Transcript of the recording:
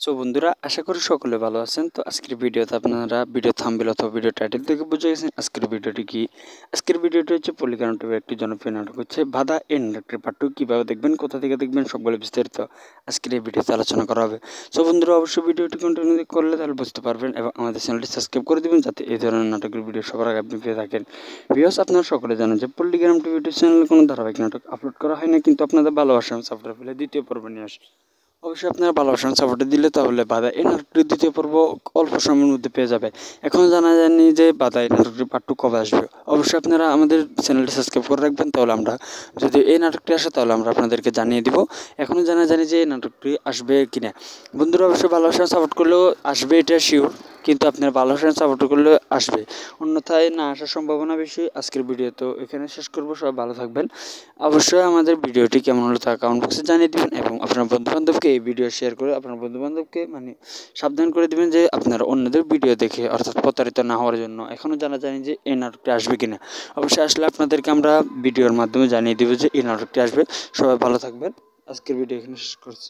So বন্ধুরা, আশা করি সকলে ভালো আছেন। তো আজকের ভিডিওতে আপনারা ভিডিও থাম্বনেল অথবা ভিডিও টাইটেল থেকে বুঝে গেছেন আজকের ভিডিওটি কি। আজকের ভিডিওটি হচ্ছে পল্লিকারণ টিভির একটি জনপ্রিয় নাটক হচ্ছে বাধা এর নাটকের পার্ট 2 কীভাবে দেখবেন, কোথা থেকে দেখবেন, সবগুলো বিস্তারিত আজকের এই ভিডিওতে আলোচনা করা হবে। সো বন্ধুরা, অবশ্যই ভিডিওটি কন্টিনিউ করলে তাহলে বুঝতে পারবেন এবং আমাদের চ্যানেলটি সাবস্ক্রাইব করে দেবেন যাতে এই ধরনের নাটকের ভিডিও সবার আগে আপনি পেয়ে থাকেন। ভিউয়ার্স, আপনারা সকলে জানেন যে পল্লিকারণ টিভি ইউটিউব চ্যানেলে কোনো ধারাবাহিক নাটক আপলোড করা হয় না, কিন্তু আপনাদের ভালোবাসা সাপোর্ট পেলে দ্বিতীয় পর্ব নিয়ে আসে। অবশ্যই আপনারা ভালোবাসান সাপোর্ট দিলে তাহলে বাধা এই নাটকটির দ্বিতীয় পর্ব অল্প সময়ের মধ্যে পেয়ে যাবে। এখনও জানা যায়নি যে বাধা এই নাটকটির পার্ট 2 কবে আসবে। অবশ্যই আপনারা আমাদের চ্যানেলটি সাবস্ক্রাইব করে রাখবেন, তাহলে আমরা যদি এই নাটকটি আসে তাহলে আমরা আপনাদেরকে জানিয়ে দিব। এখনও জানা জানি যে এই নাটকটি আসবে কিনা। বন্ধুরা, অবশ্যই ভালোবাসা সাপোর্ট করলেও আসবে, এটা শিওর, কিন্তু আপনার ভালোবাসা সাপোর্ট করলে আসবে, অন্যথায় না আসার সম্ভাবনা বেশি। আজকের ভিডিও তো এখানে শেষ করবো, সবাই ভালো থাকবেন। অবশ্যই আমাদের ভিডিওটি কেমন হলো তা কমেন্ট বক্সে জানিয়ে দেবেন এবং আপনার বন্ধুবান্ধবকে এই ভিডিও শেয়ার করে আপনার বন্ধুবান্ধবকে সাবধান করে দেবেন যে আপনারা অন্যদের ভিডিও দেখে অর্থাৎ প্রতারিত না হওয়ার জন্য। এখনও জানা যায়নি যে এই নাটকটি আসবে কিনা। অবশ্যই আসলে আপনাদেরকে আমরা ভিডিওর মাধ্যমে জানিয়ে দেবো যে এই নাটকটি আসবে। সবাই ভালো থাকবেন। আজকের ভিডিও এখানে শেষ করছি।